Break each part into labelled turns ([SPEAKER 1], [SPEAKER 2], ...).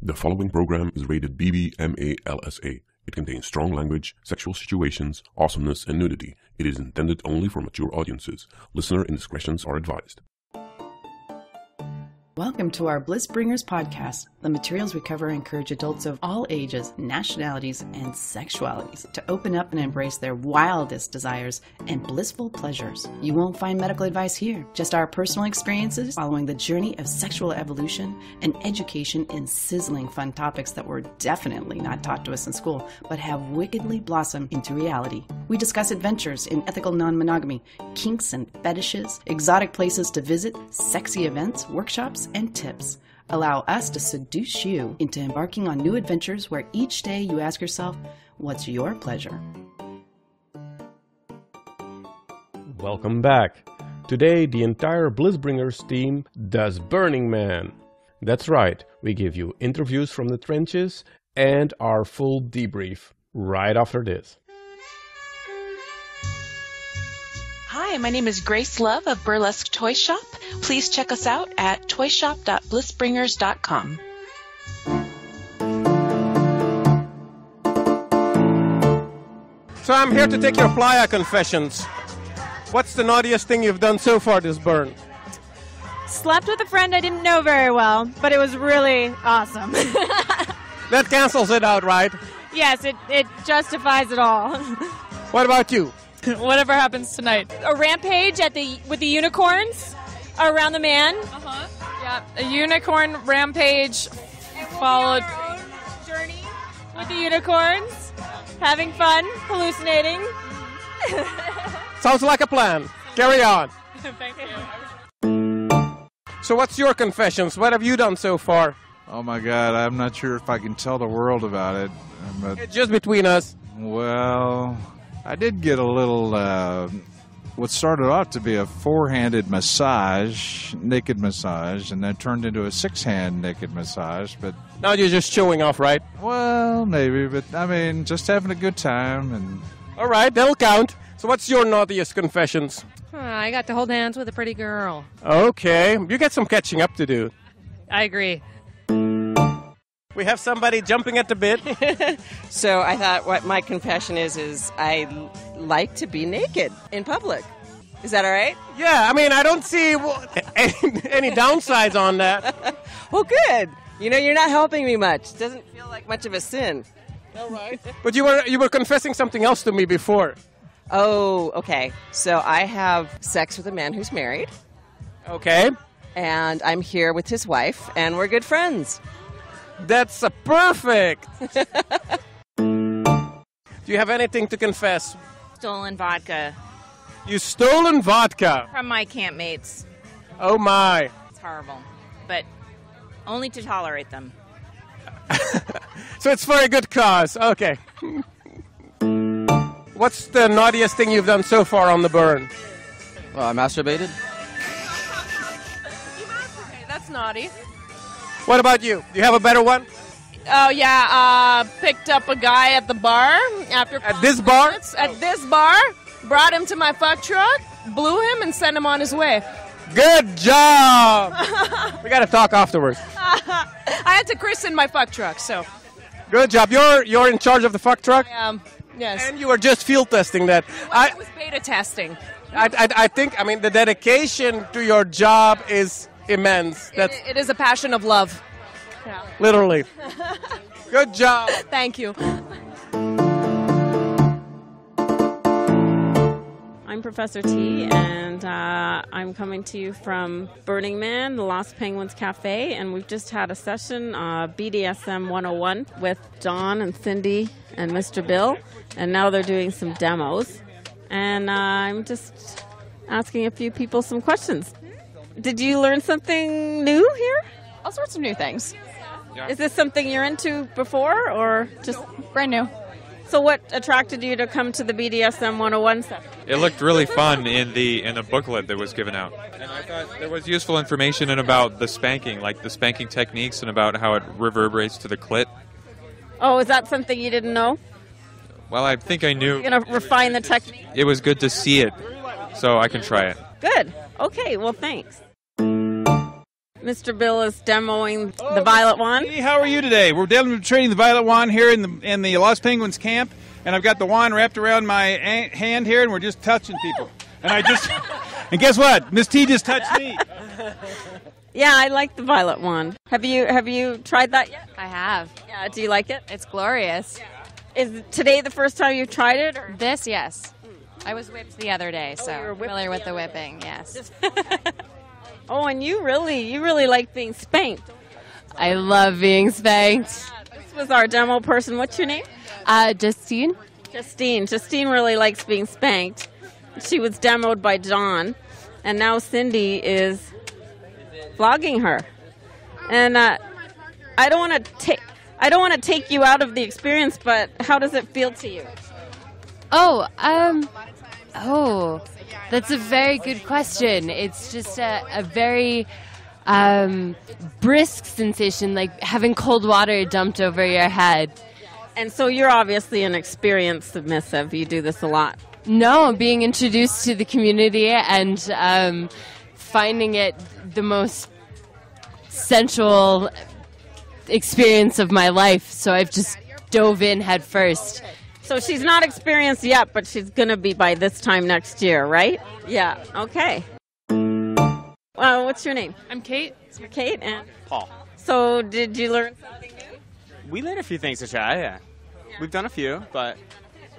[SPEAKER 1] The following program is rated BB-MA-LSA. It contains strong language, sexual situations, awesomeness, and nudity. It is intended only for mature audiences. Listener indiscretions are advised.
[SPEAKER 2] Welcome to our Bliss Bringers podcast. The materials we cover encourage adults of all ages, nationalities, and sexualities to open up and embrace their wildest desires and blissful pleasures. You won't find medical advice here, just our personal experiences following the journey of sexual evolution and education in sizzling fun topics that were definitely not taught to us in school, but have wickedly blossomed into reality. We discuss adventures in ethical non-monogamy, kinks and fetishes, exotic places to visit, sexy events, workshops, and tips. Allow us to seduce you into embarking on new adventures where each day you ask yourself, what's your pleasure?
[SPEAKER 3] Welcome back. Today, the entire Bliss Bringers team does Burning Man. That's right, we give you interviews from the trenches and our full debrief right after this.
[SPEAKER 4] Hi, my name is Grace Love of Burlesque Toy Shop. Please check us out at toyshop.blissbringers.com.
[SPEAKER 3] So I'm here to take your playa confessions. What's the naughtiest thing you've done so far this burn?
[SPEAKER 5] Slept with a friend I didn't know very well, but it was really awesome.
[SPEAKER 3] That cancels it out, right?
[SPEAKER 5] Yes, it justifies it all.
[SPEAKER 3] What about you?
[SPEAKER 5] Whatever happens tonight. A rampage with the unicorns around the man.
[SPEAKER 6] Yeah, a unicorn rampage followed.
[SPEAKER 5] Our own journey with the unicorns, having fun, hallucinating.
[SPEAKER 3] Sounds like a plan. Carry on.
[SPEAKER 5] Thank you.
[SPEAKER 3] So what's your confessions? What have you done so far?
[SPEAKER 7] Oh my God, I'm not sure if I can tell the world about it. But,
[SPEAKER 3] It's just between us.
[SPEAKER 7] well, I did get a little, what started out to be a four-handed massage, naked massage, and then turned into a six-hand naked massage. But,
[SPEAKER 3] Now you're just showing off, right?
[SPEAKER 7] well, maybe, but I mean, just having a good time. And
[SPEAKER 3] All right, that'll count. So what's your naughtiest confessions?
[SPEAKER 6] I got to hold hands with a pretty girl.
[SPEAKER 3] Okay, you got some catching up to do.
[SPEAKER 6] I agree.
[SPEAKER 3] We have somebody jumping at the bit.
[SPEAKER 8] So I thought what my confession is I like to be naked in public. Is that all right?
[SPEAKER 3] Yeah, I mean, I don't see any downsides on that.
[SPEAKER 8] Well, good. You know, you're not helping me much. Doesn't feel like much of a sin.
[SPEAKER 3] All right. But you were confessing something else to me before.
[SPEAKER 8] Oh, okay. So I have sex with a man who's married,
[SPEAKER 3] Okay.
[SPEAKER 8] and I'm here with his wife, and we're good friends.
[SPEAKER 3] That's perfect. Do you have anything to confess?
[SPEAKER 5] Stolen vodka
[SPEAKER 3] You stolen vodka.
[SPEAKER 5] from my campmates.
[SPEAKER 3] Oh my.
[SPEAKER 5] It's horrible, but only to tolerate them.
[SPEAKER 3] So it's for a good cause. Okay. What's the naughtiest thing you've done so far on the burn?
[SPEAKER 9] Well, I masturbated.
[SPEAKER 6] Okay, that's naughty.
[SPEAKER 3] What about you? Do you have a better one?
[SPEAKER 6] Oh, yeah, picked up a guy at the bar after...
[SPEAKER 3] At this bar?
[SPEAKER 6] At this bar, brought him to my fuck truck, blew him, and sent him on his way.
[SPEAKER 3] Good job. We got to talk afterwards.
[SPEAKER 6] I had to christen my fuck truck, so...
[SPEAKER 3] Good job. You're in charge of the fuck truck?
[SPEAKER 6] Yes.
[SPEAKER 3] And you were just field testing that.
[SPEAKER 6] It was beta testing.
[SPEAKER 3] I think, I mean, the dedication to your job is immense. That's
[SPEAKER 6] It is a passion of love. Yeah.
[SPEAKER 3] literally. Good job.
[SPEAKER 6] Thank you.
[SPEAKER 10] I'm Professor T, and I'm coming to you from Burning Man, the Lost Penguins Cafe, and we've just had a session, BDSM 101, with John and Cindy and Mr. Bill, and now they're doing some demos, and I'm just asking a few people some questions. Did you learn something new here?
[SPEAKER 5] All sorts of new things.
[SPEAKER 10] Yeah. Is this something you're into before, or just
[SPEAKER 5] Brand new.
[SPEAKER 10] So what attracted you to come to the BDSM 101 session?
[SPEAKER 11] It looked really fun in a booklet that was given out. And I thought there was useful information in about the spanking, like the spanking techniques and about how it reverberates to the clit.
[SPEAKER 10] Oh, is that something you didn't know?
[SPEAKER 11] Well, I think I knew.
[SPEAKER 10] You're going to refine the technique?
[SPEAKER 11] It was good to see it, so I can try it.
[SPEAKER 10] Good. Okay, well, thanks. Mr. Bill is demoing the Violet Wand.
[SPEAKER 12] Hey, how are you today? We're demonstrating the Violet Wand here in the Lost Penguins camp, and I've got the wand wrapped around my hand here, and we're just touching people. And guess what? Miss T just touched me.
[SPEAKER 10] Yeah, I like the Violet Wand. Have you tried that yet?
[SPEAKER 13] I have.
[SPEAKER 10] Yeah, do you like it?
[SPEAKER 13] It's glorious.
[SPEAKER 10] Is today the first time you've tried it? Or?
[SPEAKER 13] This, yes. I was whipped the other day, so
[SPEAKER 10] you were whipped
[SPEAKER 13] familiar with the whipping, yes.
[SPEAKER 10] Oh, and you really like being spanked.
[SPEAKER 13] I love being spanked.
[SPEAKER 10] This was our demo person. What's your name?
[SPEAKER 13] Justine.
[SPEAKER 10] Justine really likes being spanked. She was demoed by Jon, and now Cindy is flogging her. And I don't want to take you out of the experience, but how does it feel to you?
[SPEAKER 13] Oh, that's a very good question. It's just a very brisk sensation, like having cold water dumped over your head.
[SPEAKER 10] And so you're obviously an experienced submissive. You do this a lot.
[SPEAKER 13] No, being introduced to the community and finding it the most sensual experience of my life. So I've just dove in head first.
[SPEAKER 10] So she's not experienced yet, but she's going to be by this time next year, right? Yeah, okay. What's your name?
[SPEAKER 14] I'm Kate.
[SPEAKER 10] You're Kate and
[SPEAKER 15] Paul.
[SPEAKER 10] So did you learn something new?
[SPEAKER 15] We learned a few things to try, yeah. We've done a few, but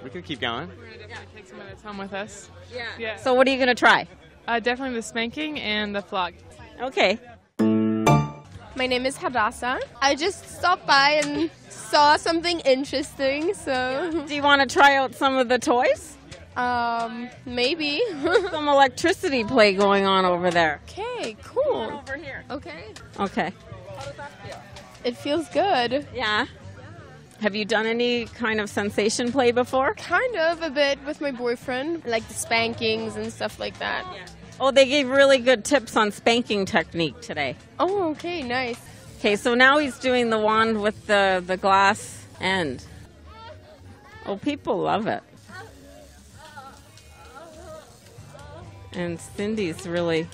[SPEAKER 15] we can keep going.
[SPEAKER 14] We're going to definitely take some of this home with us.
[SPEAKER 10] Yeah. So what are you going to try?
[SPEAKER 14] Definitely the spanking and the flog.
[SPEAKER 10] Okay.
[SPEAKER 16] My name is Hadassah. I just stopped by and saw something interesting, so...
[SPEAKER 10] Do you want to try out some of the toys?
[SPEAKER 16] Maybe.
[SPEAKER 10] Some electricity play going on over there.
[SPEAKER 16] Okay, cool.
[SPEAKER 10] Over here.
[SPEAKER 16] Okay.
[SPEAKER 10] Okay.
[SPEAKER 16] How does that feel? It feels good.
[SPEAKER 10] Yeah. Have you done any kind of sensation play before?
[SPEAKER 16] Kind of, a bit with my boyfriend, like the spankings and stuff like that.
[SPEAKER 10] Yeah. Oh, they gave really good tips on spanking technique today.
[SPEAKER 16] Oh, okay, nice.
[SPEAKER 10] Okay, so now he's doing the wand with the glass end. Oh, people love it. And Cindy's really...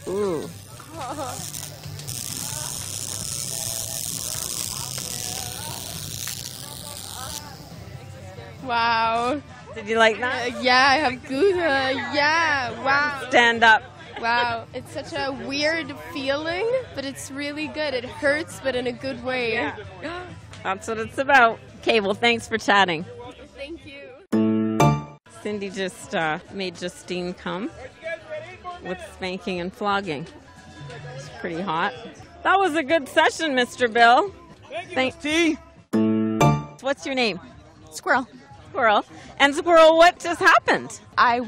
[SPEAKER 10] Ooh.
[SPEAKER 16] Wow.
[SPEAKER 10] Did you like that?
[SPEAKER 16] Yeah, I have good. Yeah, wow.
[SPEAKER 10] Stand up.
[SPEAKER 16] Wow, it's such a weird feeling, but it's really good. It hurts, but in a good way.
[SPEAKER 10] Yeah. That's what it's about. Okay, well, thanks for chatting.
[SPEAKER 16] Thank you.
[SPEAKER 10] Cindy just made Justine come with spanking and flogging. It's pretty hot. That was a good session, Mr. Bill.
[SPEAKER 12] Thanks, T.
[SPEAKER 10] What's your name?
[SPEAKER 17] Squirrel.
[SPEAKER 10] Squirrel. And Squirrel, what just happened?
[SPEAKER 17] I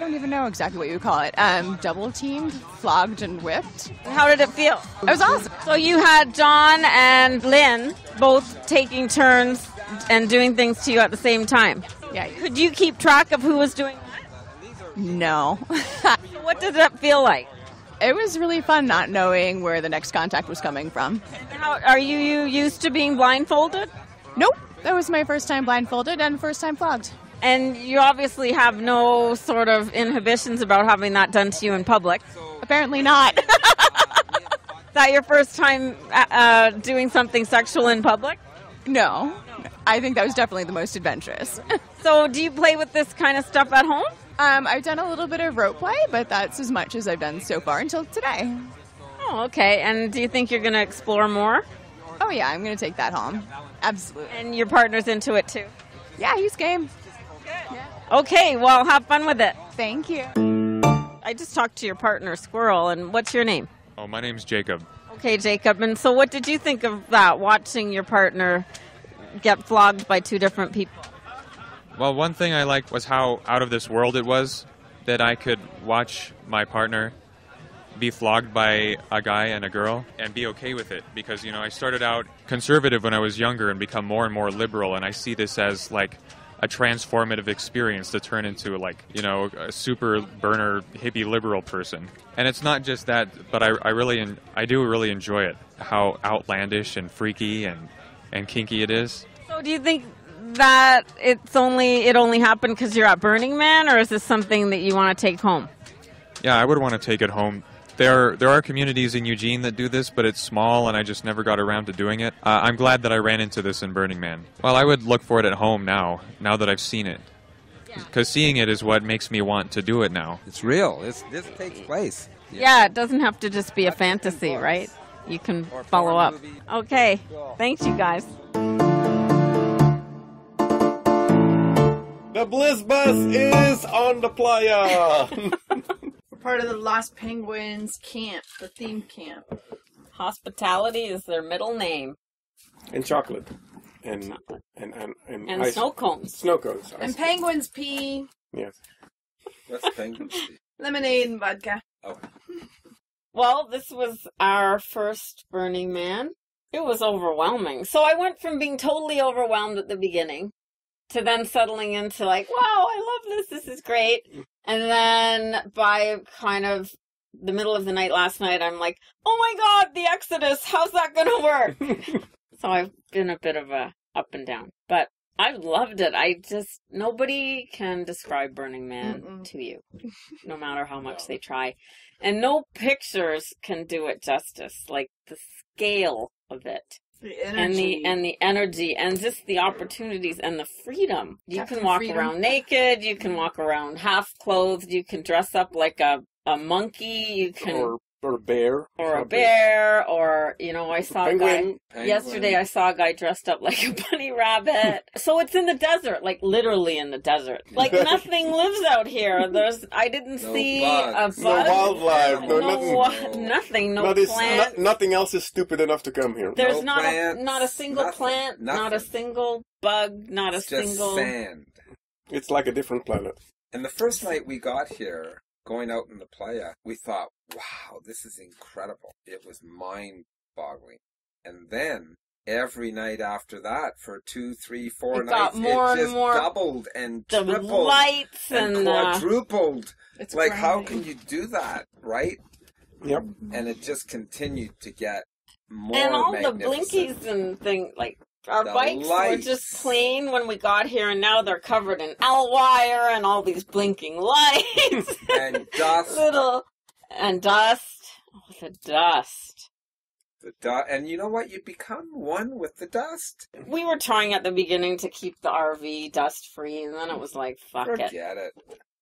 [SPEAKER 17] don't even know exactly what you would call it. Double teamed, flogged, and whipped.
[SPEAKER 10] How did it feel?
[SPEAKER 17] It was awesome.
[SPEAKER 10] So you had Jon and Lynn both taking turns and doing things to you at the same time.
[SPEAKER 17] Yeah.
[SPEAKER 10] Could you keep track of who was doing what?
[SPEAKER 17] No.
[SPEAKER 10] What did that feel like?
[SPEAKER 17] It was really fun not knowing where the next contact was coming from.
[SPEAKER 10] Are you used to being blindfolded?
[SPEAKER 17] Nope. That was my first time blindfolded and first time flogged.
[SPEAKER 10] And you obviously have no sort of inhibitions about having that done to you in public.
[SPEAKER 17] Apparently not.
[SPEAKER 10] Is that your first time doing something sexual in public?
[SPEAKER 17] No. I think that was definitely the most adventurous.
[SPEAKER 10] So do you play with this kind of stuff at home?
[SPEAKER 17] I've done a little bit of rope play, but that's as much as I've done so far until today.
[SPEAKER 10] Oh, okay. And do you think you're going to explore more?
[SPEAKER 17] Oh, yeah. I'm going to take that home. Absolutely.
[SPEAKER 10] And your partner's into it, too?
[SPEAKER 17] Yeah, he's game.
[SPEAKER 10] Yeah. Okay, well, have fun with it.
[SPEAKER 17] Thank you.
[SPEAKER 10] I just talked to your partner, Squirrel, and what's your name?
[SPEAKER 11] Oh, my name's Jacob.
[SPEAKER 10] Okay, Jacob. And so what did you think of that, watching your partner get flogged by two different people?
[SPEAKER 11] Well, one thing I liked was how out of this world it was that I could watch my partner be flogged by a guy and a girl and be okay with it. Because, you know, I started out conservative when I was younger and become more and more liberal, and I see this as like a transformative experience to turn into, like, you know, a super burner hippie liberal person. And it's not just that, but I do really enjoy it, how outlandish and freaky and kinky it is.
[SPEAKER 10] So do you think that it only happened because you're at Burning Man, or is this something that you want to take home?
[SPEAKER 11] Yeah, I would want to take it home. There are communities in Eugene that do this, but it's small, and I just never got around to doing it. I'm glad that I ran into this in Burning Man. Well, I would look for it at home now that I've seen it. Because seeing it is what makes me want to do it now.
[SPEAKER 18] It's real. This takes place.
[SPEAKER 10] Yeah, it doesn't have to just be a fantasy, right? You can follow up. Okay, thanks you guys.
[SPEAKER 3] The Bliss Bus is on the playa.
[SPEAKER 2] We're part of the Lost Penguins camp, the theme camp.
[SPEAKER 10] Hospitality is their middle name.
[SPEAKER 3] And chocolate. And ice.
[SPEAKER 10] Snow cones.
[SPEAKER 3] Snow cones.
[SPEAKER 2] And penguins pee.
[SPEAKER 3] Yes.
[SPEAKER 18] What's penguins?
[SPEAKER 2] Lemonade and vodka.
[SPEAKER 18] Oh.
[SPEAKER 10] Well, this was our first Burning Man. It was overwhelming. So I went from being totally overwhelmed at the beginning to then settling into like, wow, I love this. This is great. And then by kind of the middle of the night last night, I'm like, oh my God, the Exodus. How's that going to work? So I've been a bit of a up and down, but I loved it. Nobody can describe Burning Man to you, no matter how much they try. And no pictures can do it justice, like the scale of it.
[SPEAKER 2] The energy.
[SPEAKER 10] And the energy and just the opportunities and the freedom. You
[SPEAKER 2] Captain
[SPEAKER 10] can walk
[SPEAKER 2] Freedom.
[SPEAKER 10] around naked, you can walk around half clothed, you can dress up like a monkey, you can
[SPEAKER 3] or a bear.
[SPEAKER 10] or a bear, or, I saw a guy,
[SPEAKER 3] Penguin.
[SPEAKER 10] yesterday I saw a guy dressed up like a bunny rabbit. So it's in the desert, like literally in the desert. Like nothing lives out here. I didn't see
[SPEAKER 18] bugs.
[SPEAKER 10] a bug.
[SPEAKER 3] No wildlife.
[SPEAKER 10] Nothing, no
[SPEAKER 3] Not is-
[SPEAKER 10] plant.
[SPEAKER 3] nothing else is stupid enough to come here.
[SPEAKER 10] There's
[SPEAKER 18] No
[SPEAKER 10] not
[SPEAKER 18] plants,
[SPEAKER 10] a single
[SPEAKER 18] nothing,
[SPEAKER 10] plant, not a single bug, not
[SPEAKER 18] It's
[SPEAKER 10] a
[SPEAKER 18] just
[SPEAKER 10] single...
[SPEAKER 18] sand.
[SPEAKER 3] It's like a different planet.
[SPEAKER 18] And the first night we got here, going out in the playa, we thought, wow, this is incredible. It was mind-boggling. And then, every night after that, for 2, 3, 4
[SPEAKER 10] It got
[SPEAKER 18] nights,
[SPEAKER 10] more
[SPEAKER 18] it
[SPEAKER 10] and
[SPEAKER 18] just
[SPEAKER 10] more-
[SPEAKER 18] doubled and
[SPEAKER 10] the
[SPEAKER 18] tripled
[SPEAKER 10] lights
[SPEAKER 18] and
[SPEAKER 10] and,
[SPEAKER 18] quadrupled.
[SPEAKER 2] It's
[SPEAKER 18] Like, how
[SPEAKER 2] grinding.
[SPEAKER 18] can you do that, right?
[SPEAKER 3] Yep.
[SPEAKER 18] And it just continued to get more
[SPEAKER 10] And all the
[SPEAKER 18] magnificent.
[SPEAKER 10] blinkies and things, like, our
[SPEAKER 18] The
[SPEAKER 10] bikes were
[SPEAKER 18] lights.
[SPEAKER 10] just clean when we got here, and now they're covered in owl wire and all these blinking lights.
[SPEAKER 18] And dust.
[SPEAKER 10] And dust. Oh, the dust.
[SPEAKER 18] And you know what? You become one with the dust.
[SPEAKER 10] We were trying at the beginning to keep the RV dust-free, and then it was like, fuck it.
[SPEAKER 18] Forget it.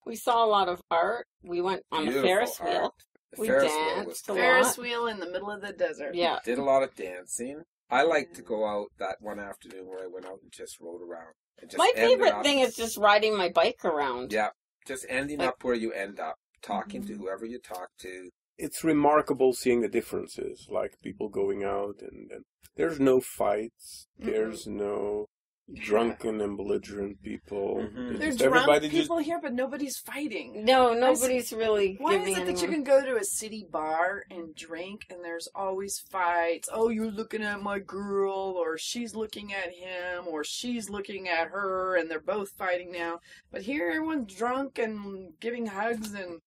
[SPEAKER 10] We saw a lot of art. We went on the
[SPEAKER 18] Beautiful
[SPEAKER 10] Ferris
[SPEAKER 18] art.
[SPEAKER 10] wheel.
[SPEAKER 18] The
[SPEAKER 10] We
[SPEAKER 18] Ferris wheel was
[SPEAKER 10] danced a
[SPEAKER 18] cool.
[SPEAKER 2] Ferris
[SPEAKER 10] lot.
[SPEAKER 2] wheel in the middle of the desert.
[SPEAKER 10] Yeah.
[SPEAKER 18] Did a lot of dancing. I like to go out that one afternoon where I went out and just rode around. And just
[SPEAKER 10] My
[SPEAKER 18] ended
[SPEAKER 10] favorite
[SPEAKER 18] up-
[SPEAKER 10] thing is just riding my bike around.
[SPEAKER 18] Yeah, just ending
[SPEAKER 10] Like-
[SPEAKER 18] up where you end up, talking to whoever you talk to.
[SPEAKER 3] It's remarkable seeing the differences, like people going out and there's no fights, there's no drunken and belligerent people.
[SPEAKER 18] Mm-hmm.
[SPEAKER 2] There's
[SPEAKER 3] Just
[SPEAKER 2] drunk
[SPEAKER 3] everybody
[SPEAKER 2] people here, but nobody's fighting.
[SPEAKER 10] No, nobody's really
[SPEAKER 2] Why
[SPEAKER 10] giving
[SPEAKER 2] is it that you
[SPEAKER 10] anyone-
[SPEAKER 2] can go to a city bar and drink and there's always fights? Oh, you're looking at my girl, or she's looking at him, or she's looking at her, and they're both fighting now. But here, everyone's drunk and giving hugs and...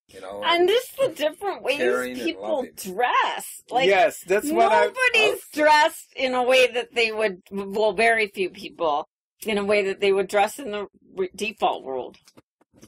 [SPEAKER 10] And just the different
[SPEAKER 2] caring
[SPEAKER 10] ways
[SPEAKER 2] and
[SPEAKER 10] people
[SPEAKER 2] loving.
[SPEAKER 10] dress. Like,
[SPEAKER 3] Yes, that's what I-
[SPEAKER 10] nobody's dressed in a way that they would, well, very few people, in a way that they would dress in the default world.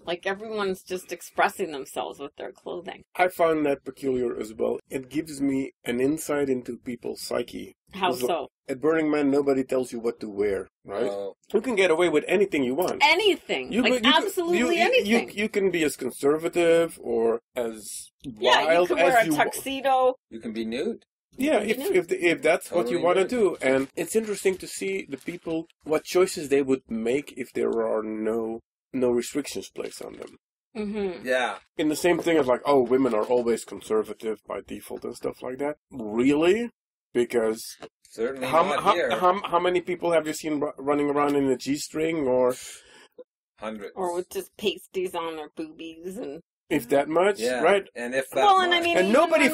[SPEAKER 10] Like, everyone's just expressing themselves with their clothing.
[SPEAKER 3] I find that peculiar as well. It gives me an insight into people's psyche.
[SPEAKER 10] How
[SPEAKER 3] 'Cause
[SPEAKER 10] so?
[SPEAKER 3] At Burning Man, nobody tells you what to wear, right?
[SPEAKER 18] Oh.
[SPEAKER 3] You can get away with anything you want.
[SPEAKER 10] Anything. Absolutely anything.
[SPEAKER 3] You can be as conservative or as
[SPEAKER 10] Yeah, you
[SPEAKER 3] wild
[SPEAKER 10] can
[SPEAKER 3] as
[SPEAKER 10] wear a
[SPEAKER 3] you
[SPEAKER 10] tuxedo.
[SPEAKER 18] You can be nude.
[SPEAKER 3] Yeah, if that's what you
[SPEAKER 18] Totally
[SPEAKER 3] want to
[SPEAKER 18] nude.
[SPEAKER 3] do. And it's interesting to see the people, what choices they would make if there are no restrictions placed on them.
[SPEAKER 10] Mm-hmm.
[SPEAKER 18] Yeah.
[SPEAKER 3] In the same thing as like, oh, women are always conservative by default and stuff like that. Really? Because
[SPEAKER 18] Certainly not here.
[SPEAKER 3] how many people have you seen running around in a G-string or...
[SPEAKER 18] Hundreds.
[SPEAKER 10] Or with just pasties on their boobies and...
[SPEAKER 3] If that much,
[SPEAKER 18] Yeah,
[SPEAKER 3] right?
[SPEAKER 18] and if that
[SPEAKER 10] Well, and I
[SPEAKER 18] much.
[SPEAKER 10] mean,
[SPEAKER 3] And
[SPEAKER 10] even
[SPEAKER 3] nobody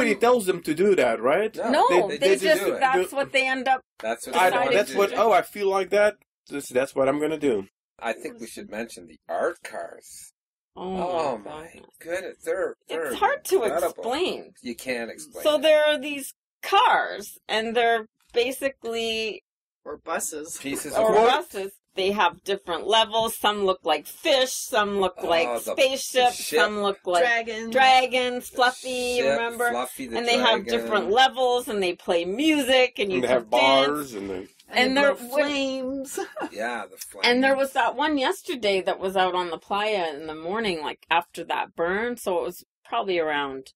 [SPEAKER 10] when
[SPEAKER 3] tells them to do that, right?
[SPEAKER 10] No, they just,
[SPEAKER 18] do it.
[SPEAKER 10] that's what they end up...
[SPEAKER 18] That's what
[SPEAKER 3] I
[SPEAKER 18] they
[SPEAKER 3] know,
[SPEAKER 18] wanna
[SPEAKER 3] that's
[SPEAKER 18] do.
[SPEAKER 3] what, oh, I feel like that. That's what I'm going to do.
[SPEAKER 18] I think we should mention the art cars.
[SPEAKER 10] Oh,
[SPEAKER 18] my goodness. They're
[SPEAKER 10] It's hard to
[SPEAKER 18] incredible.
[SPEAKER 10] explain.
[SPEAKER 18] You can't explain.
[SPEAKER 10] So there are these cars, and they're basically...
[SPEAKER 2] Or buses.
[SPEAKER 18] Pieces
[SPEAKER 10] Or
[SPEAKER 18] of wood.
[SPEAKER 10] buses. They have different levels. Some look like fish. Some look like spaceships. Some look like dragons. Fluffy,
[SPEAKER 18] ship,
[SPEAKER 10] remember?
[SPEAKER 18] Fluffy the
[SPEAKER 10] and they have
[SPEAKER 18] dragon.
[SPEAKER 10] different levels, and they play music, and you
[SPEAKER 3] they
[SPEAKER 10] can
[SPEAKER 3] have bars,
[SPEAKER 10] dance.
[SPEAKER 2] And there flames.
[SPEAKER 18] Yeah, the flames.
[SPEAKER 10] And there was that one yesterday that was out on the playa in the morning, like after that burn. So it was probably around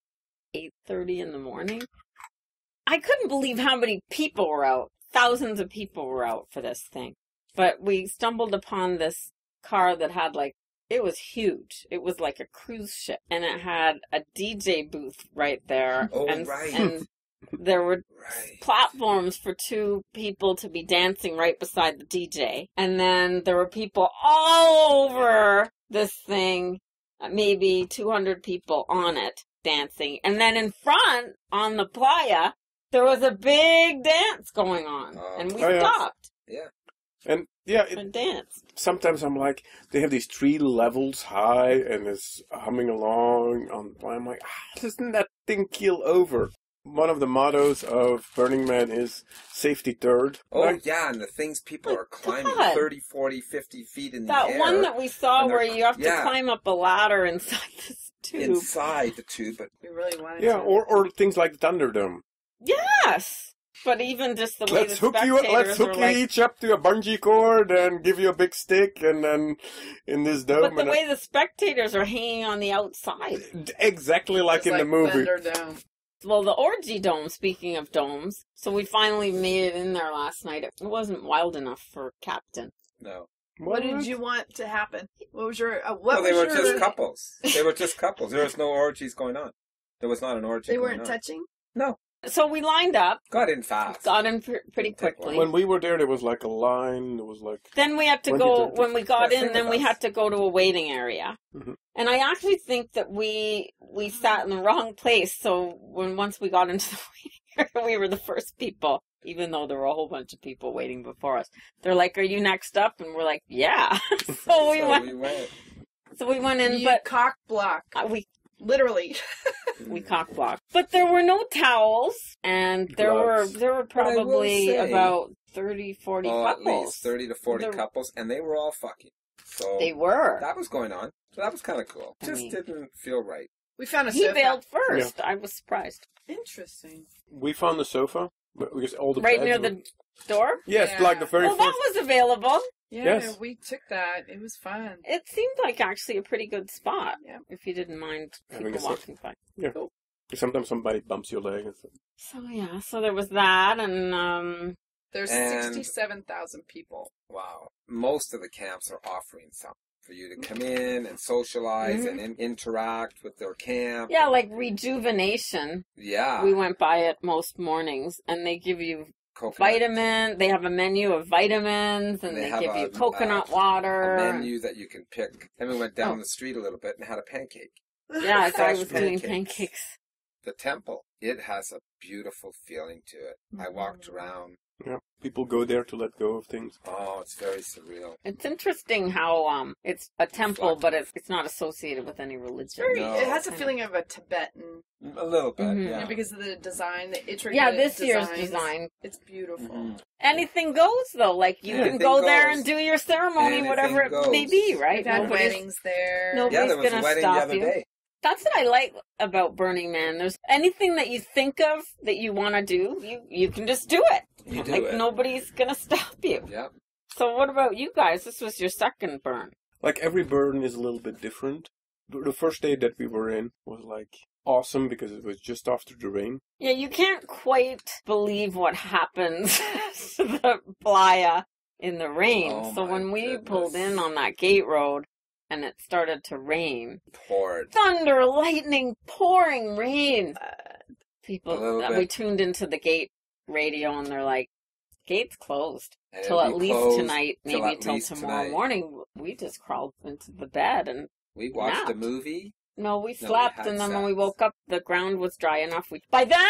[SPEAKER 10] 8:30 in the morning. I couldn't believe how many people were out. Thousands of people were out for this thing. But we stumbled upon this car that had it was huge. It was like a cruise ship. And it had a DJ booth right there.
[SPEAKER 18] Oh,
[SPEAKER 10] and,
[SPEAKER 18] right.
[SPEAKER 10] And there were platforms for two people to be dancing right beside the DJ. And then there were people all over this thing, maybe 200 people on it dancing. And then in front, on the playa, there was a big dance going on. And we stopped.
[SPEAKER 18] Yeah.
[SPEAKER 3] And yeah,
[SPEAKER 10] and danced.
[SPEAKER 3] Sometimes I'm like, they have these 3 levels high and it's humming along on the plane. I'm like, doesn't that thing keel over? One of the mottos of Burning Man is safety third.
[SPEAKER 18] Oh, yeah, and the things people are climbing 30, 40, 50 feet in the air.
[SPEAKER 10] That one that we saw where you have to climb up a ladder inside this tube.
[SPEAKER 18] Inside the tube, but
[SPEAKER 2] we really wanted
[SPEAKER 3] to. Yeah, or things like the Thunderdome.
[SPEAKER 10] Yes! But even just the way the spectators
[SPEAKER 3] let's hook you each up to a bungee cord and give you a big stick, and then in this dome.
[SPEAKER 10] But the way the spectators are hanging on the outside.
[SPEAKER 3] Exactly like in the movie.
[SPEAKER 10] Well, the orgy dome, speaking of domes, so we finally made it in there last night. It wasn't wild enough for Captain.
[SPEAKER 18] No.
[SPEAKER 2] What did you want to happen? What was your...
[SPEAKER 18] they were just couples. They were just couples. There was no orgies going on. There was not an orgy
[SPEAKER 2] They
[SPEAKER 18] going
[SPEAKER 2] weren't
[SPEAKER 18] on.
[SPEAKER 2] touching?
[SPEAKER 18] No.
[SPEAKER 10] So we lined up.
[SPEAKER 18] Got in fast.
[SPEAKER 10] Got in pretty quickly.
[SPEAKER 3] When we were there was like a line. There was like...
[SPEAKER 10] Then we had to go, when we got in, then we had to go to a waiting area.
[SPEAKER 3] Mm-hmm.
[SPEAKER 10] And I actually think that we sat in the wrong place. So once we got into the waiting area, we were the first people, even though there were a whole bunch of people waiting before us. They're like, "Are you next up?" And we're like, "Yeah." So we went. So we went in, but
[SPEAKER 2] cock block.
[SPEAKER 10] We
[SPEAKER 2] literally.
[SPEAKER 10] We cock blocked. But there were no towels, and there were probably about 30, 40 couples.
[SPEAKER 18] At least 30 to 40 couples, and they were all fucking. So
[SPEAKER 10] they were.
[SPEAKER 18] That was going on. So that was kind of cool. Just didn't feel right.
[SPEAKER 2] We found a
[SPEAKER 10] sofa. He bailed first.
[SPEAKER 3] Yeah.
[SPEAKER 10] I was surprised.
[SPEAKER 2] Interesting.
[SPEAKER 3] We found the sofa. Because all the
[SPEAKER 10] right near the door?
[SPEAKER 3] Yes, like the very first.
[SPEAKER 10] Well, that was available.
[SPEAKER 2] Yeah, we took that. It was fun.
[SPEAKER 10] It seemed like actually a pretty good spot. Yeah. If you didn't mind people walking by.
[SPEAKER 3] Yeah. Cool. Sometimes somebody bumps your leg.
[SPEAKER 10] So there was that, and
[SPEAKER 2] there's 67,000 people.
[SPEAKER 18] Wow. Most of the camps are offering something for you to come in and socialize and interact with their camp.
[SPEAKER 10] Yeah, like rejuvenation.
[SPEAKER 18] Yeah.
[SPEAKER 10] We went by it most mornings, and they give you vitamin. They have a menu of vitamins, and they give you coconut water.
[SPEAKER 18] A menu that you can pick. Then we went down the street a little bit and had a pancake.
[SPEAKER 10] Yeah, I thought I was doing pancakes.
[SPEAKER 18] The temple, it has a beautiful feeling to it. I walked around.
[SPEAKER 3] Yeah, people go there to let go of things.
[SPEAKER 18] Oh, it's very surreal.
[SPEAKER 10] It's interesting how it's a temple, but it's not associated with any religion.
[SPEAKER 2] It has a feeling of a Tibetan.
[SPEAKER 18] A little bit, yeah.
[SPEAKER 2] Because of the design, the intricate
[SPEAKER 10] this year's design.
[SPEAKER 2] It's beautiful.
[SPEAKER 18] Mm-hmm.
[SPEAKER 10] Anything goes, though. Like, you can go there and do your ceremony, whatever it may be, right?
[SPEAKER 2] We've had weddings there.
[SPEAKER 10] Nobody's going to stop you. Day. That's what I like about Burning Man. There's anything that you think of that you want to do, you can just do it.
[SPEAKER 18] You do it.
[SPEAKER 10] Nobody's going to stop you.
[SPEAKER 18] Yep.
[SPEAKER 10] So what about you guys? This was your second burn.
[SPEAKER 3] Like, every burn is a little bit different. The first day that we were in was, like, awesome because it was just after the rain.
[SPEAKER 10] Yeah, you can't quite believe what happens to the playa in the rain. So when we pulled in on that gate road, and it started to rain.
[SPEAKER 18] Poured.
[SPEAKER 10] Thunder, lightning, pouring rain. We tuned into the gate radio, and they're like, gate's closed. Till at least tonight, maybe till tomorrow morning. We just crawled into the bed, and
[SPEAKER 18] we watched a movie
[SPEAKER 10] No, we
[SPEAKER 18] we
[SPEAKER 10] slept,
[SPEAKER 18] had
[SPEAKER 10] and then when
[SPEAKER 18] sex.
[SPEAKER 10] we woke up, the ground was dry enough. By then,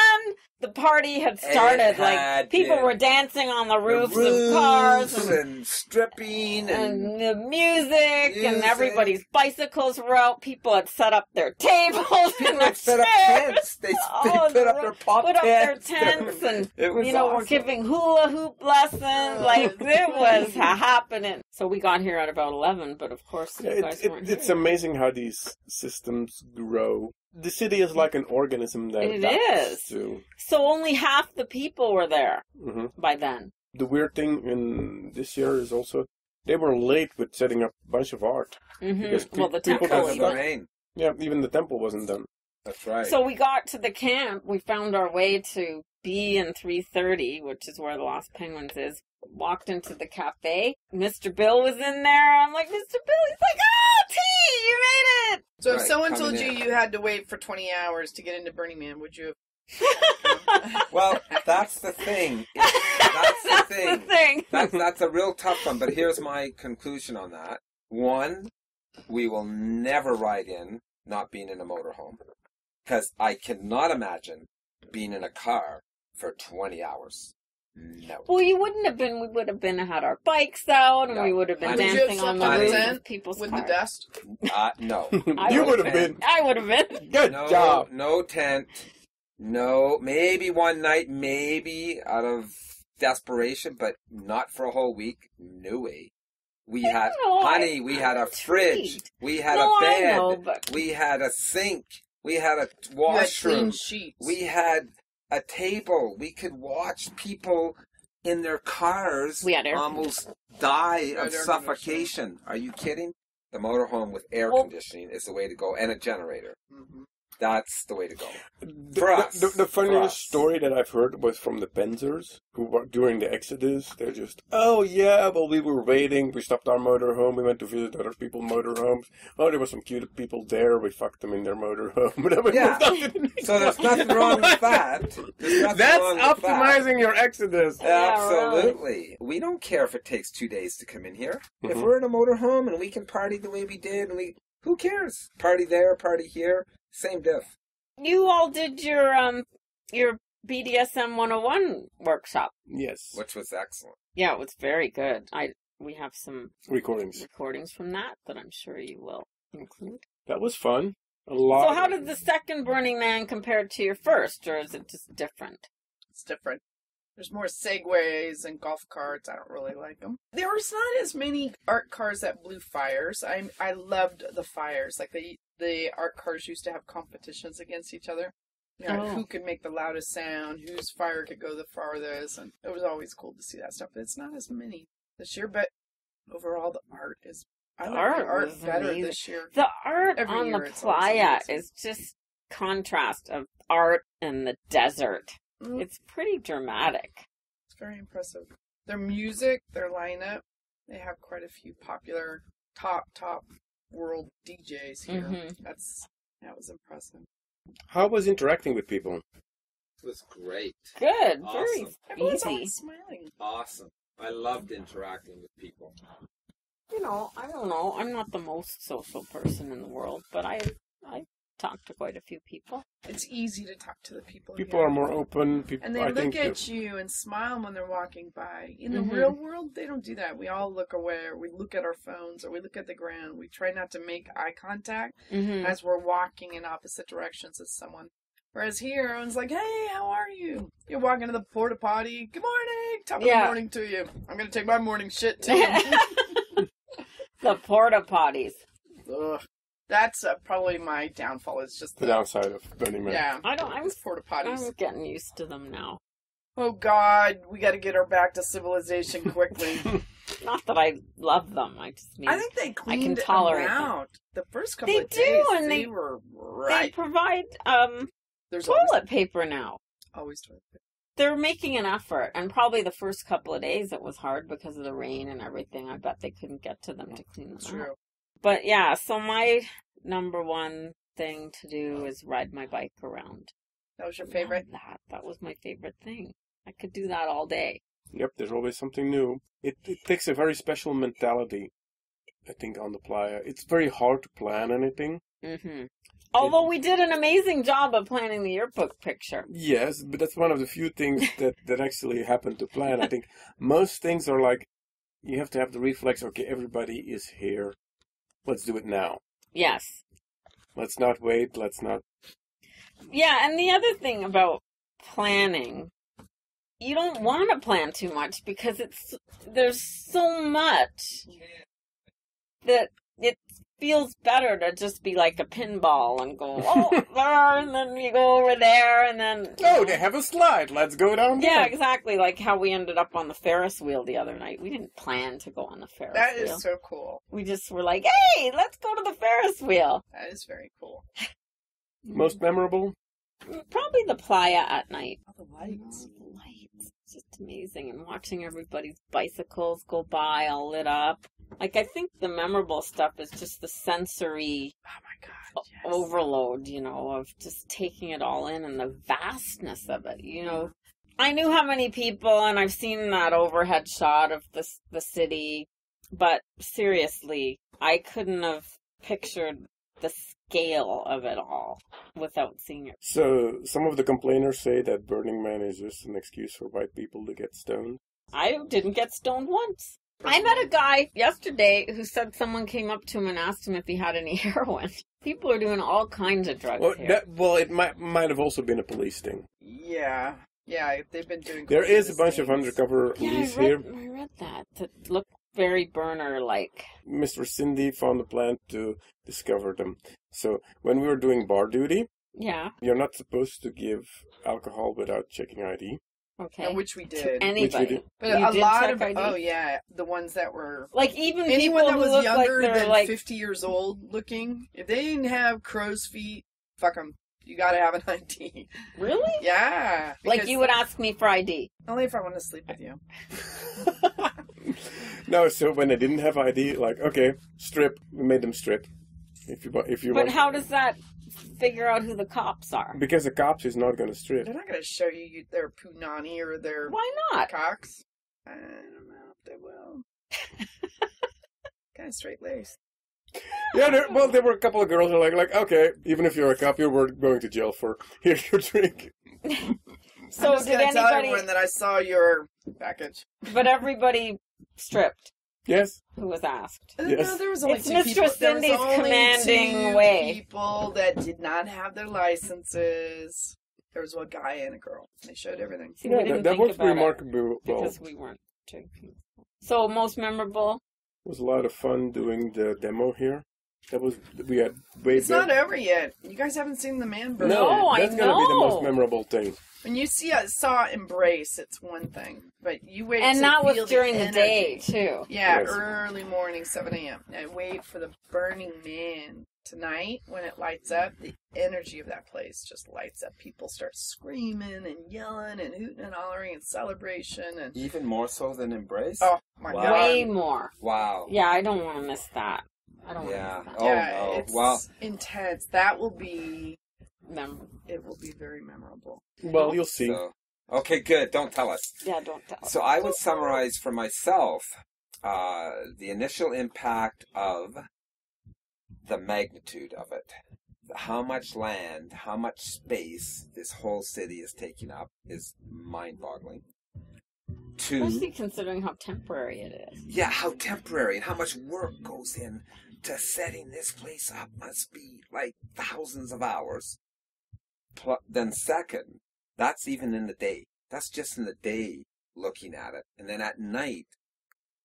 [SPEAKER 10] the party had started. Like, people were dancing on the roofs of cars.
[SPEAKER 18] And stripping
[SPEAKER 10] and the music, and everybody's bicycles were out. People had set up their tables and their
[SPEAKER 18] set up
[SPEAKER 10] chairs.
[SPEAKER 18] tents. They put up their pop
[SPEAKER 10] Put up their
[SPEAKER 18] tents.
[SPEAKER 10] tents,
[SPEAKER 18] It
[SPEAKER 10] and
[SPEAKER 18] was
[SPEAKER 10] we're
[SPEAKER 18] awesome.
[SPEAKER 10] giving hula hoop lessons. Like, it was happening. So we got here at about 11, but of course you guys weren't
[SPEAKER 3] It's
[SPEAKER 10] here.
[SPEAKER 3] amazing how these systems grow. The city is like an organism that
[SPEAKER 10] It
[SPEAKER 3] adapts
[SPEAKER 10] is.
[SPEAKER 3] to.
[SPEAKER 10] So only half the people were there
[SPEAKER 3] Mhm.
[SPEAKER 10] by then.
[SPEAKER 3] The weird thing in this year is also they were late with setting up a bunch of art.
[SPEAKER 10] Mhm.
[SPEAKER 3] Because
[SPEAKER 10] Well, the
[SPEAKER 3] people
[SPEAKER 10] temple
[SPEAKER 3] got
[SPEAKER 10] was
[SPEAKER 3] stuck.
[SPEAKER 10] done.
[SPEAKER 3] Yeah, even the temple wasn't done.
[SPEAKER 18] That's right.
[SPEAKER 10] So we got to the camp. We found our way to B and 330, which is where the Lost Penguins is. Walked into the cafe. Mr. Bill was in there. I'm like, Mr. Bill. He's like, oh, T, you made it.
[SPEAKER 6] So if
[SPEAKER 18] Right,
[SPEAKER 6] someone
[SPEAKER 18] coming
[SPEAKER 6] told you
[SPEAKER 18] in.
[SPEAKER 6] you had to wait for 20 hours to get into Burning Man, would you have?
[SPEAKER 18] Well, that's the thing. That's the thing. That's a real tough one, but here's my conclusion on that. One, we will never ride in not being in a motorhome. Because I cannot imagine being in a car for 20 hours. No.
[SPEAKER 10] Well, you wouldn't have been. We would have been had our bikes out, and we would have been
[SPEAKER 18] Would you have
[SPEAKER 10] dancing on the
[SPEAKER 18] slept in a
[SPEAKER 10] roof
[SPEAKER 18] tent
[SPEAKER 10] of people's
[SPEAKER 6] with
[SPEAKER 10] cars.
[SPEAKER 6] the dust?
[SPEAKER 18] No.
[SPEAKER 3] You would have been.
[SPEAKER 10] I would have been.
[SPEAKER 3] Good job.
[SPEAKER 18] No tent. No, maybe one night, maybe out of desperation, but not for a whole week. No way. We had, honey, we had a fridge. We had a bed.
[SPEAKER 10] I know, but
[SPEAKER 18] We had a sink. We had a
[SPEAKER 6] You had
[SPEAKER 18] washroom.
[SPEAKER 6] clean sheets.
[SPEAKER 18] We had a table. We could watch people in their cars
[SPEAKER 10] We had air
[SPEAKER 18] almost die
[SPEAKER 6] We had
[SPEAKER 18] of
[SPEAKER 6] air
[SPEAKER 18] suffocation. Are you kidding? The motorhome with air conditioning is the way to go, and a generator. That's the way to go. For us.
[SPEAKER 3] The
[SPEAKER 18] For
[SPEAKER 3] funniest
[SPEAKER 18] us.
[SPEAKER 3] story that I've heard was from the Penzers, who were during the Exodus. They're just, oh yeah, well we were waiting, we stopped our motorhome, we went to visit other people's motorhomes. Oh, there were some cute people there, we fucked them in their motorhome.
[SPEAKER 18] Yeah. So there's nothing wrong with that. There's nothing
[SPEAKER 3] That's
[SPEAKER 18] wrong with
[SPEAKER 3] optimizing your Exodus.
[SPEAKER 18] Absolutely. We don't care if it takes 2 days to come in here. If we're in a motorhome and we can party the way we did, and who cares? Party there, party here, same diff.
[SPEAKER 10] You all did your BDSM 101 workshop.
[SPEAKER 3] Yes.
[SPEAKER 18] Which was excellent.
[SPEAKER 10] Yeah, it was very good. We have some
[SPEAKER 3] Recordings
[SPEAKER 10] from that I'm sure you will include.
[SPEAKER 3] That was fun. A lot.
[SPEAKER 10] So how did the second Burning Man compare to your first, or is it just different?
[SPEAKER 6] It's different. There's more segways and golf carts. I don't really like them. There was not as many art cars that blew fires. I loved the fires. Like the art cars used to have competitions against each other. You know, who could make the loudest sound, whose fire could go the farthest, and it was always cool to see that stuff. But it's not as many this year. But overall, the art is. I like the art
[SPEAKER 10] was
[SPEAKER 6] better
[SPEAKER 10] amazing.
[SPEAKER 6] this year.
[SPEAKER 10] The art
[SPEAKER 6] Every
[SPEAKER 10] on
[SPEAKER 6] year
[SPEAKER 10] the
[SPEAKER 6] it's always
[SPEAKER 10] playa
[SPEAKER 6] amazing.
[SPEAKER 10] is just contrast of art and the desert.
[SPEAKER 6] Mm.
[SPEAKER 10] It's pretty dramatic.
[SPEAKER 6] It's very impressive. Their music, their lineup, they have quite a few popular top world DJs here. That was impressive.
[SPEAKER 3] How was interacting with people?
[SPEAKER 18] It was great.
[SPEAKER 10] Good.
[SPEAKER 18] Awesome.
[SPEAKER 6] Everyone's
[SPEAKER 10] Easy.
[SPEAKER 6] always smiling.
[SPEAKER 18] Awesome. I loved interacting with people.
[SPEAKER 10] You know, I don't know. I'm not the most social person in the world, but I talked to quite a few people.
[SPEAKER 6] It's easy to talk to the people.
[SPEAKER 3] People
[SPEAKER 6] here.
[SPEAKER 3] are more open. People,
[SPEAKER 6] And they
[SPEAKER 3] I
[SPEAKER 6] look
[SPEAKER 3] think
[SPEAKER 6] at you and smile when they're walking by. In the
[SPEAKER 10] Mhm.
[SPEAKER 6] real world, they don't do that. We all look away, or we look at our phones, or we look at the ground. We try not to make eye contact
[SPEAKER 10] Mhm.
[SPEAKER 6] as we're walking in opposite directions as someone. Whereas here, everyone's like, hey, how are you? You're walking to the porta potty. Good morning. Top of the
[SPEAKER 10] Yeah.
[SPEAKER 6] morning to you. I'm going to take my morning shit too.
[SPEAKER 10] The porta potties.
[SPEAKER 6] Ugh. That's probably my downfall. It's just
[SPEAKER 3] the downside of Burning Man.
[SPEAKER 6] Yeah.
[SPEAKER 10] I'm
[SPEAKER 6] porta potties.
[SPEAKER 10] I'm getting used to them now.
[SPEAKER 6] Oh God, we got to get her back to civilization quickly.
[SPEAKER 10] Not that I love them. I just mean
[SPEAKER 6] I think they
[SPEAKER 10] I
[SPEAKER 6] cleaned
[SPEAKER 10] can tolerate
[SPEAKER 6] them
[SPEAKER 10] them.
[SPEAKER 6] out. The first couple
[SPEAKER 10] They
[SPEAKER 6] of
[SPEAKER 10] do,
[SPEAKER 6] days,
[SPEAKER 10] and
[SPEAKER 6] they
[SPEAKER 10] they-
[SPEAKER 6] were
[SPEAKER 10] They
[SPEAKER 6] right.
[SPEAKER 10] provide
[SPEAKER 6] There's
[SPEAKER 10] toilet paper now.
[SPEAKER 6] always toilet paper.
[SPEAKER 10] They're making an effort, and probably the first couple of days it was hard because of the rain and everything. I bet they couldn't get to them to clean them
[SPEAKER 6] True.
[SPEAKER 10] out. But yeah, so my number one thing to do is ride my bike around.
[SPEAKER 6] That was your favorite?
[SPEAKER 10] That was my favorite thing. I could do that all day.
[SPEAKER 3] Yep, there's always something new. It takes a very special mentality, I think, on the playa. It's very hard to plan anything.
[SPEAKER 10] Mm-hmm. Although we did an amazing job of planning the yearbook picture.
[SPEAKER 3] Yes, but that's one of the few things that actually happen to plan. I think most things are like, you have to have the reflex, okay, everybody is here. Let's do it now.
[SPEAKER 10] Yes.
[SPEAKER 3] Let's not wait. Let's not...
[SPEAKER 10] Yeah, and the other thing about planning, you don't want to plan too much because there's so much that it feels better to just be like a pinball and go, there, and then you go over there, and then...
[SPEAKER 3] they have a slide. Let's go down there.
[SPEAKER 10] Yeah, exactly. Like how we ended up on the Ferris wheel the other night. We didn't plan to go on the Ferris wheel.
[SPEAKER 6] That is so cool.
[SPEAKER 10] We just were like, hey, let's go to the Ferris wheel.
[SPEAKER 6] That is very cool.
[SPEAKER 3] Most memorable?
[SPEAKER 10] Probably the playa at night.
[SPEAKER 6] The lights.
[SPEAKER 10] The lights. It's just amazing. And watching everybody's bicycles go by all lit up. Like, I think the memorable stuff is just the sensory overload, of just taking it all in and the vastness of it, I knew how many people, and I've seen that overhead shot of the city, but seriously, I couldn't have pictured the scale of it all without seeing it.
[SPEAKER 3] So, some of the complainers say that Burning Man is just an excuse for white people to get stoned.
[SPEAKER 10] I didn't get stoned once. I met a guy yesterday who said someone came up to him and asked him if he had any heroin. People are doing all kinds of drugs here.
[SPEAKER 3] It might have also been a police thing.
[SPEAKER 6] Yeah, they've been doing...
[SPEAKER 3] There is a bunch of undercover police here.
[SPEAKER 10] I read that looked very burner-like.
[SPEAKER 3] Mr. Cindy found a plan to discover them. So, when we were doing bar duty, you're not supposed to give alcohol without checking ID.
[SPEAKER 10] Okay.
[SPEAKER 6] And which we did.
[SPEAKER 10] To anybody.
[SPEAKER 6] But a lot of the ones that were
[SPEAKER 10] like even
[SPEAKER 6] anyone that
[SPEAKER 10] was
[SPEAKER 6] younger than
[SPEAKER 10] like
[SPEAKER 6] 50 years old looking, if they didn't have crow's feet, fuck them. You gotta have an ID.
[SPEAKER 10] Really?
[SPEAKER 6] Yeah.
[SPEAKER 10] Like you would ask me for ID.
[SPEAKER 6] Only if I want to sleep with you.
[SPEAKER 3] No, so when they didn't have ID, like, okay, strip. We made them strip. If you
[SPEAKER 10] But how does that figure out who the cops are?
[SPEAKER 3] Because the cops is not going to strip.
[SPEAKER 6] They're not going to show you their punani or their...
[SPEAKER 10] Why not?
[SPEAKER 6] Cocks. I don't know if they will. Kind of straight-laced.
[SPEAKER 3] Yeah, there were a couple of girls who were like, okay, even if you're a cop, you're going to jail for here's your drink.
[SPEAKER 6] So I'm just going to tell everyone that I saw your package.
[SPEAKER 10] But everybody stripped.
[SPEAKER 3] Yes.
[SPEAKER 10] Who was asked?
[SPEAKER 3] Yes.
[SPEAKER 6] No, there was only
[SPEAKER 10] it's
[SPEAKER 6] two
[SPEAKER 10] Mr.
[SPEAKER 6] people.
[SPEAKER 10] Cindy's commanding way.
[SPEAKER 6] People that did not have their licenses. There was one guy and a girl. They showed everything.
[SPEAKER 10] See,
[SPEAKER 3] that was remarkable.
[SPEAKER 10] Because we weren't drinking. So, most memorable?
[SPEAKER 3] It was a lot of fun doing the demo here. We had way
[SPEAKER 6] It's not over yet. You guys haven't seen the man burn.
[SPEAKER 3] No, that's going to be the most memorable thing.
[SPEAKER 6] When you saw Embrace, it's one thing. But you wait
[SPEAKER 10] and
[SPEAKER 6] to
[SPEAKER 10] that
[SPEAKER 6] feel
[SPEAKER 10] was during the day, too.
[SPEAKER 6] Yeah, yes. Early morning, 7 a.m. I wait for the Burning Man. Tonight, when it lights up, the energy of that place just lights up. People start screaming and yelling and hooting and hollering and celebration. And
[SPEAKER 18] even more so than Embrace?
[SPEAKER 6] Oh, my God.
[SPEAKER 10] Way more.
[SPEAKER 18] Wow.
[SPEAKER 10] Yeah, I don't want to miss that. I don't want to miss that.
[SPEAKER 18] Oh, no.
[SPEAKER 6] It's intense. That will be... It will be very memorable.
[SPEAKER 3] Well, you'll see.
[SPEAKER 18] Okay, good. Don't tell us.
[SPEAKER 10] Yeah, don't tell us.
[SPEAKER 18] So I would summarize for myself the initial impact of the magnitude of it. How much land, how much space this whole city is taking up is mind-boggling.
[SPEAKER 10] Especially considering how temporary it is.
[SPEAKER 18] Yeah, how temporary and how much work goes in to setting this place up must be like thousands of hours. Then second, that's even in the day. That's just in the day looking at it. And then at night,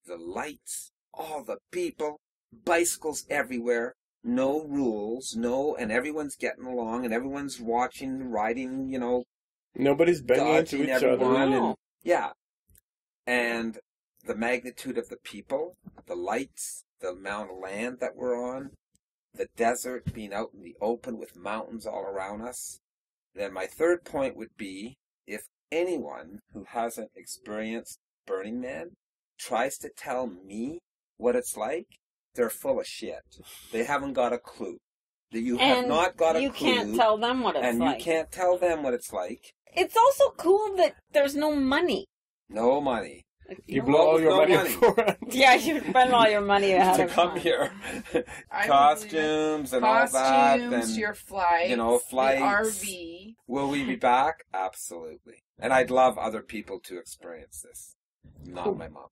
[SPEAKER 18] the lights, all the people, bicycles everywhere, no rules, and everyone's getting along and everyone's watching, riding,
[SPEAKER 3] Nobody's banging into each other.
[SPEAKER 18] And, yeah. And the magnitude of the people, the lights, the amount of land that we're on, the desert being out in the open with mountains all around us. Then my third point would be, if anyone who hasn't experienced Burning Man tries to tell me what it's like, they're full of shit. They haven't got a clue. You have not got a clue.
[SPEAKER 10] You can't tell them what it's like.
[SPEAKER 18] And you can't tell them what it's like.
[SPEAKER 10] It's also cool that there's no money.
[SPEAKER 18] No money.
[SPEAKER 3] You blow all your money for
[SPEAKER 10] Yeah, you spend all your money ahead
[SPEAKER 18] to
[SPEAKER 10] of
[SPEAKER 18] come
[SPEAKER 10] time.
[SPEAKER 18] here. Costumes and all that. And,
[SPEAKER 6] your flights,
[SPEAKER 18] flights.
[SPEAKER 6] the RV.
[SPEAKER 18] Will we be back? Absolutely. And I'd love other people to experience this. Not my mom.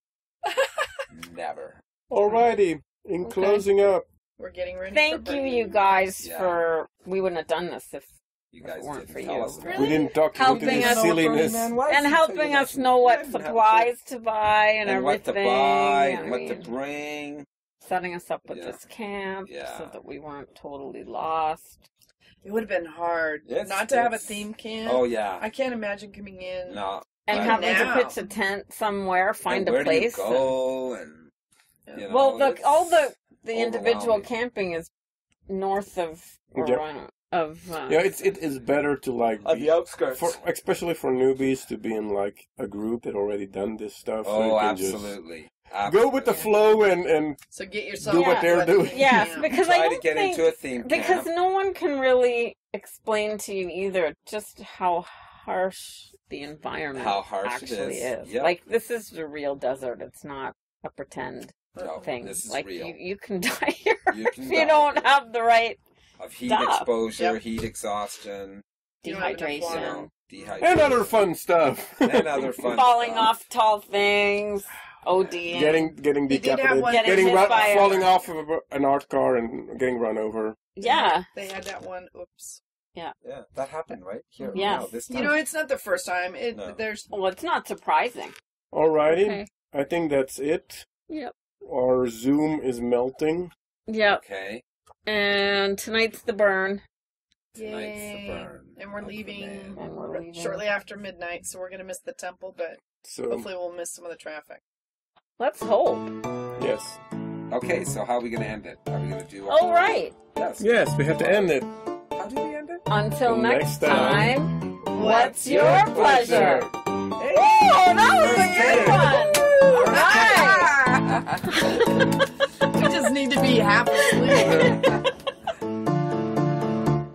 [SPEAKER 18] Never.
[SPEAKER 3] Alrighty. In closing up.
[SPEAKER 6] We're getting ready.
[SPEAKER 10] Thank you guys for. We wouldn't have done this if
[SPEAKER 18] you guys
[SPEAKER 10] it weren't for you.
[SPEAKER 3] Really? We didn't talk about this silliness.
[SPEAKER 10] And helping us know what supplies to buy and everything.
[SPEAKER 18] What to buy and what to bring.
[SPEAKER 10] Setting us up with this camp so that we weren't totally lost.
[SPEAKER 6] It would have been hard not to have a theme camp.
[SPEAKER 18] Oh, yeah.
[SPEAKER 6] I can't imagine coming in.
[SPEAKER 18] No.
[SPEAKER 10] And having to pitch a tent somewhere, find a place.
[SPEAKER 18] Where do you go? And,
[SPEAKER 10] all the individual camping is north of
[SPEAKER 3] it is better to
[SPEAKER 18] the outskirts,
[SPEAKER 3] especially for newbies, to be in like a group that already done this stuff.
[SPEAKER 18] Oh, absolutely.
[SPEAKER 3] Go with the flow and
[SPEAKER 6] so get yourself
[SPEAKER 3] do what they're doing.
[SPEAKER 10] Yes, because I don't
[SPEAKER 18] get into a theme camp.
[SPEAKER 10] Because no one can really explain to you either just how harsh the environment actually is.
[SPEAKER 18] Yep.
[SPEAKER 10] Like, this is the real desert. It's not a pretend thing.
[SPEAKER 18] This is
[SPEAKER 10] like
[SPEAKER 18] real.
[SPEAKER 10] You can die here if you don't have the right
[SPEAKER 18] of heat
[SPEAKER 10] stuff.
[SPEAKER 18] exposure, heat exhaustion,
[SPEAKER 10] dehydration,
[SPEAKER 3] and other fun stuff.
[SPEAKER 10] Falling off tall things. ODing.
[SPEAKER 3] Getting decapitated, falling off of an art car and getting run over.
[SPEAKER 10] Yeah.
[SPEAKER 6] They had that one. Oops.
[SPEAKER 10] Yeah.
[SPEAKER 18] Yeah, that happened right here.
[SPEAKER 10] Yes.
[SPEAKER 18] Wow, this time.
[SPEAKER 6] It's not the first time.
[SPEAKER 10] Well, it's not surprising.
[SPEAKER 3] Alrighty.
[SPEAKER 10] Okay.
[SPEAKER 3] I think that's it.
[SPEAKER 10] Yep.
[SPEAKER 3] Our Zoom is melting.
[SPEAKER 10] Yep.
[SPEAKER 18] Okay.
[SPEAKER 10] And tonight's the burn.
[SPEAKER 6] Yay. And we're leaving shortly after midnight, so we're going to miss the temple, but hopefully we'll miss some of the traffic.
[SPEAKER 10] Let's hope.
[SPEAKER 3] Yes.
[SPEAKER 18] Okay, so how are we going to end it? Are we going to do...
[SPEAKER 10] Oh, right.
[SPEAKER 3] Yes, we have to end it.
[SPEAKER 18] How do we end it?
[SPEAKER 10] Until next time, what's your pleasure? Hey. Oh, that was a good one. All right.
[SPEAKER 6] We just need to be half asleep.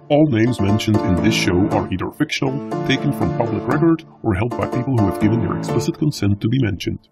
[SPEAKER 1] All names mentioned in this show are either fictional, taken from public record, or held by people who have given their explicit consent to be mentioned.